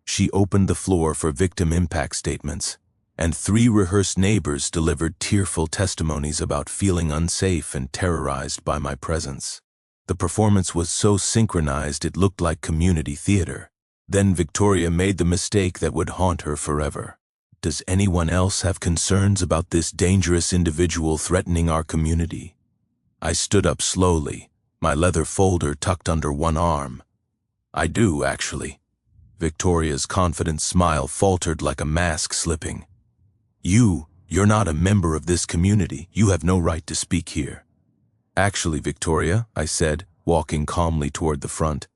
She opened the floor for victim impact statements, and 3 rehearsed neighbors delivered tearful testimonies about feeling unsafe and terrorized by my presence. The performance was so synchronized it looked like community theater. Then Victoria made the mistake that would haunt her forever. Does anyone else have concerns about this dangerous individual threatening our community? I stood up slowly, my leather folder tucked under one arm. I do, actually. Victoria's confident smile faltered like a mask slipping. You're not a member of this community. You have no right to speak here. Actually, Victoria, I said, walking calmly toward the front,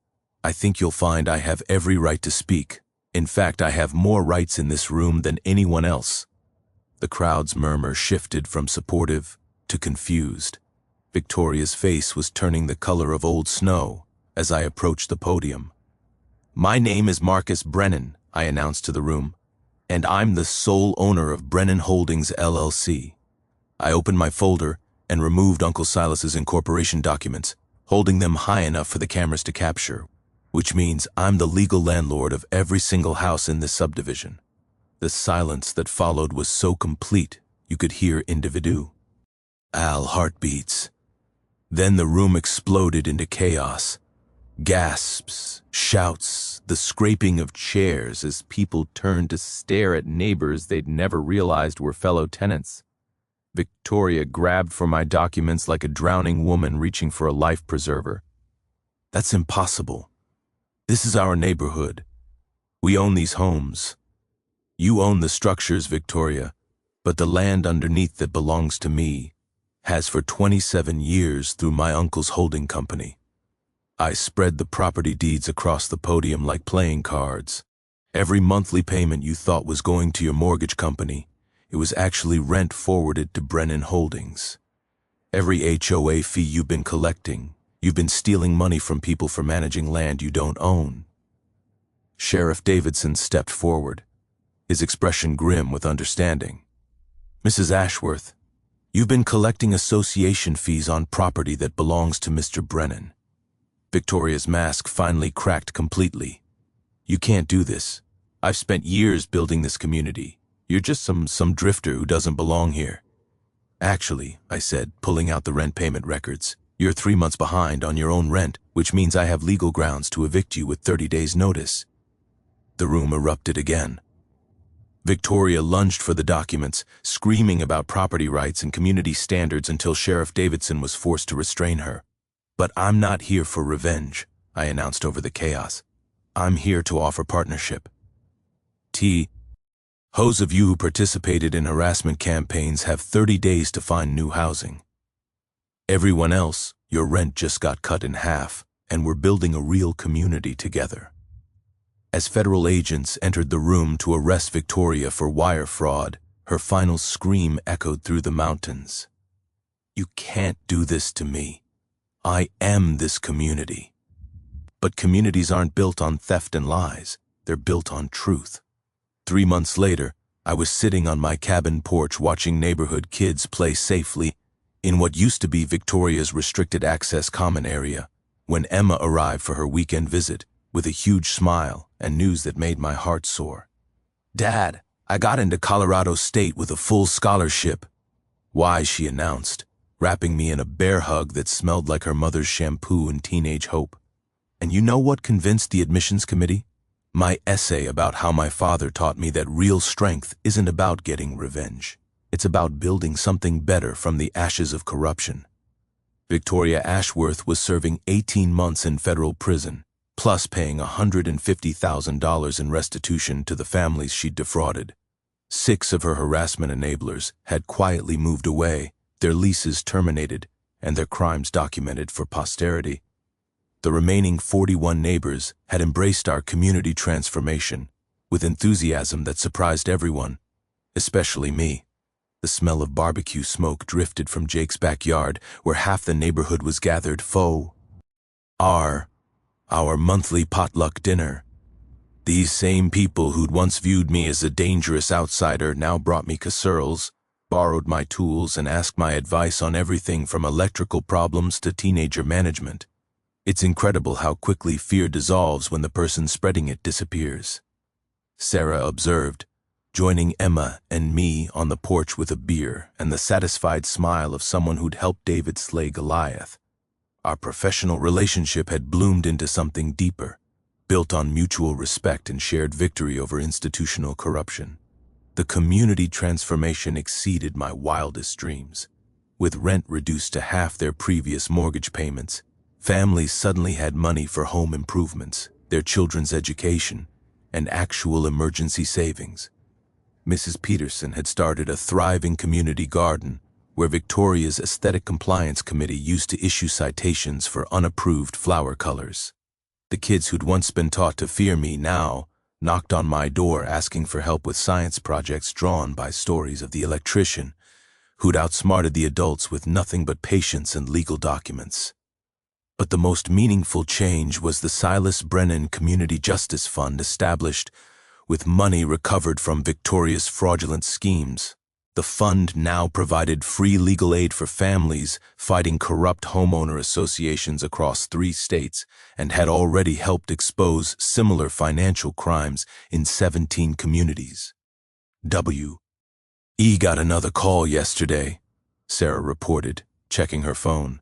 I think you'll find I have every right to speak. In fact, I have more rights in this room than anyone else. The crowd's murmur shifted from supportive to confused. Victoria's face was turning the color of old snow as I approached the podium. My name is Marcus Brennan, I announced to the room, and I'm the sole owner of Brennan Holdings, LLC. I opened my folder and removed Uncle Silas's incorporation documents, holding them high enough for the cameras to capture, which means I'm the legal landlord of every single house in this subdivision. The silence that followed was so complete you could hear individual heartbeats. Then the room exploded into chaos. Gasps, shouts, the scraping of chairs as people turned to stare at neighbors they'd never realized were fellow tenants. Victoria grabbed for my documents like a drowning woman reaching for a life preserver. That's impossible. This is our neighborhood. We own these homes. You own the structures, Victoria, but the land underneath that belongs to me has for 27 years through my uncle's holding company. I spread the property deeds across the podium like playing cards. Every monthly payment you thought was going to your mortgage company, it was actually rent forwarded to Brennan Holdings. Every HOA fee you've been collecting, you've been stealing money from people for managing land you don't own. Sheriff Davidson stepped forward, his expression grim with understanding. Mrs. Ashworth, you've been collecting association fees on property that belongs to Mr. Brennan. Victoria's mask finally cracked completely. You can't do this. I've spent years building this community. You're just some drifter who doesn't belong here. Actually, I said, pulling out the rent payment records, you're 3 months behind on your own rent, which means I have legal grounds to evict you with 30 days' notice. The room erupted again. Victoria lunged for the documents, screaming about property rights and community standards until Sheriff Davidson was forced to restrain her. But I'm not here for revenge, I announced over the chaos. I'm here to offer partnership. Those of you who participated in harassment campaigns have 30 days to find new housing. Everyone else, your rent just got cut in half, and we're building a real community together. As federal agents entered the room to arrest Victoria for wire fraud, her final scream echoed through the mountains. You can't do this to me. I am this community. But communities aren't built on theft and lies. They're built on truth. 3 months later, I was sitting on my cabin porch watching neighborhood kids play safely in what used to be Victoria's restricted access common area when Emma arrived for her weekend visit with a huge smile and news that made my heart soar. Dad, I got into Colorado State with a full scholarship. Why, she announced, wrapping me in a bear hug that smelled like her mother's shampoo and teenage hope. And you know what convinced the admissions committee? My essay about how my father taught me that real strength isn't about getting revenge. It's about building something better from the ashes of corruption. Victoria Ashworth was serving 18 months in federal prison, plus paying $150,000 in restitution to the families she'd defrauded. 6 of her harassment enablers had quietly moved away, their leases terminated, and their crimes documented for posterity. The remaining 41 neighbors had embraced our community transformation with enthusiasm that surprised everyone, especially me. The smell of barbecue smoke drifted from Jake's backyard, where half the neighborhood was gathered for our monthly potluck dinner. These same people who'd once viewed me as a dangerous outsider now brought me casseroles, borrowed my tools, and asked my advice on everything from electrical problems to teenager management. It's incredible how quickly fear dissolves when the person spreading it disappears. Sarah observed, joining Emma and me on the porch with a beer and the satisfied smile of someone who'd helped David slay Goliath. Our professional relationship had bloomed into something deeper, built on mutual respect and shared victory over institutional corruption. The community transformation exceeded my wildest dreams. With rent reduced to half their previous mortgage payments, families suddenly had money for home improvements, their children's education, and actual emergency savings. Mrs. Peterson had started a thriving community garden where Victoria's Aesthetic Compliance Committee used to issue citations for unapproved flower colors. The kids who'd once been taught to fear me now knocked on my door asking for help with science projects drawn by stories of the electrician who'd outsmarted the adults with nothing but patience and legal documents. But the most meaningful change was the Silas Brennan Community Justice Fund established with money recovered from Victoria's fraudulent schemes. The fund now provided free legal aid for families fighting corrupt homeowner associations across 3 states and had already helped expose similar financial crimes in 17 communities. W.E. got another call yesterday, Sarah reported, checking her phone.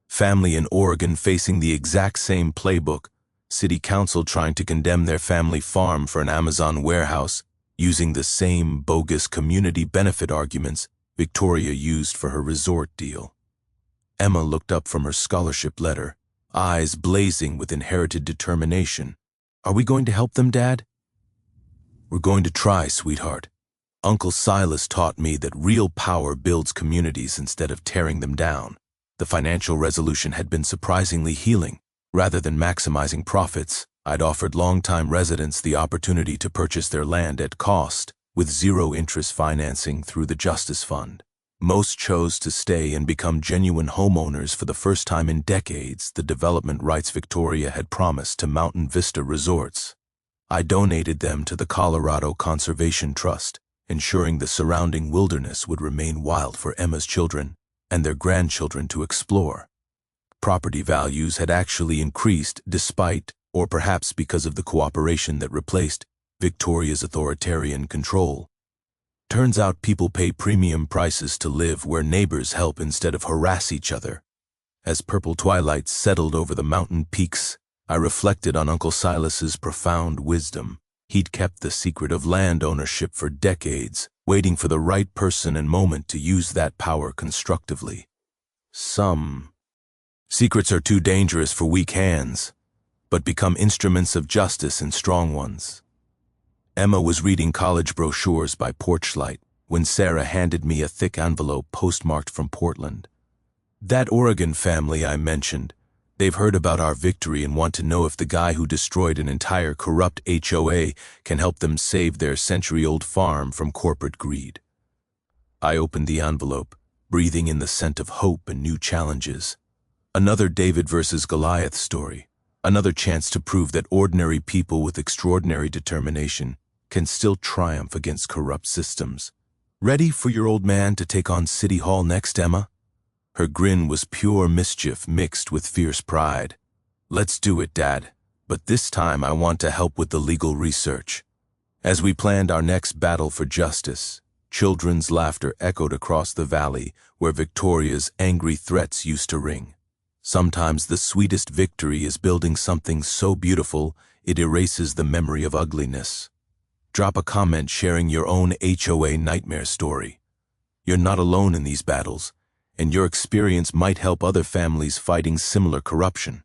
Family in Oregon facing the exact same playbook, city council trying to condemn their family farm for an Amazon warehouse, using the same bogus community benefit arguments Victoria used for her resort deal. Emma looked up from her scholarship letter, eyes blazing with inherited determination. Are we going to help them, Dad? We're going to try, sweetheart. Uncle Silas taught me that real power builds communities instead of tearing them down. The financial resolution had been surprisingly healing. Rather than maximizing profits, I'd offered longtime residents the opportunity to purchase their land at cost with zero-interest financing through the Justice Fund. Most chose to stay and become genuine homeowners for the first time in decades, the development rights Victoria had promised to Mountain Vista Resorts. I donated them to the Colorado Conservation Trust, ensuring the surrounding wilderness would remain wild for Emma's children and their grandchildren to explore. Property values had actually increased despite, or perhaps because of the cooperation that replaced, Victoria's authoritarian control. Turns out people pay premium prices to live where neighbors help instead of harass each other. As purple twilight settled over the mountain peaks, I reflected on Uncle Silas's profound wisdom. He'd kept the secret of land ownership for decades, waiting for the right person and moment to use that power constructively. Some secrets are too dangerous for weak hands, but become instruments of justice in strong ones. Emma was reading college brochures by porchlight when Sarah handed me a thick envelope postmarked from Portland. That Oregon family I mentioned, they've heard about our victory and want to know if the guy who destroyed an entire corrupt HOA can help them save their century-old farm from corporate greed. I opened the envelope, breathing in the scent of hope and new challenges. Another David versus Goliath story, another chance to prove that ordinary people with extraordinary determination can still triumph against corrupt systems. Ready for your old man to take on City Hall next, Emma? Her grin was pure mischief mixed with fierce pride. Let's do it, Dad, but this time I want to help with the legal research. As we planned our next battle for justice, children's laughter echoed across the valley where Victoria's angry threats used to ring. Sometimes the sweetest victory is building something so beautiful it erases the memory of ugliness. Drop a comment sharing your own HOA nightmare story. You're not alone in these battles, and your experience might help other families fighting similar corruption.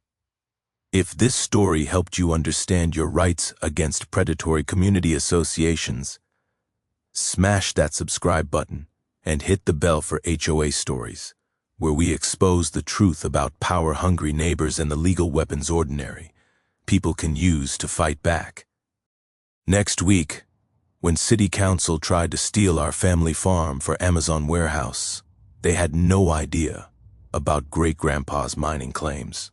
If this story helped you understand your rights against predatory community associations, smash that subscribe button and hit the bell for HOA Stories, where we expose the truth about power-hungry neighbors and the legal weapons ordinary people can use to fight back. Next week, when City Council tried to steal our family farm for Amazon warehouse, they had no idea about great-grandpa's mining claims.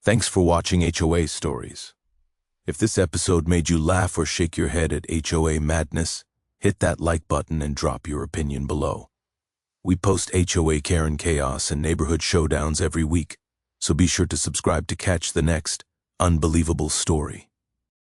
Thanks for watching HOA Stories. If this episode made you laugh or shake your head at HOA madness, hit that like button and drop your opinion below. We post HOA Karen chaos and neighborhood showdowns every week, so be sure to subscribe to catch the next unbelievable story.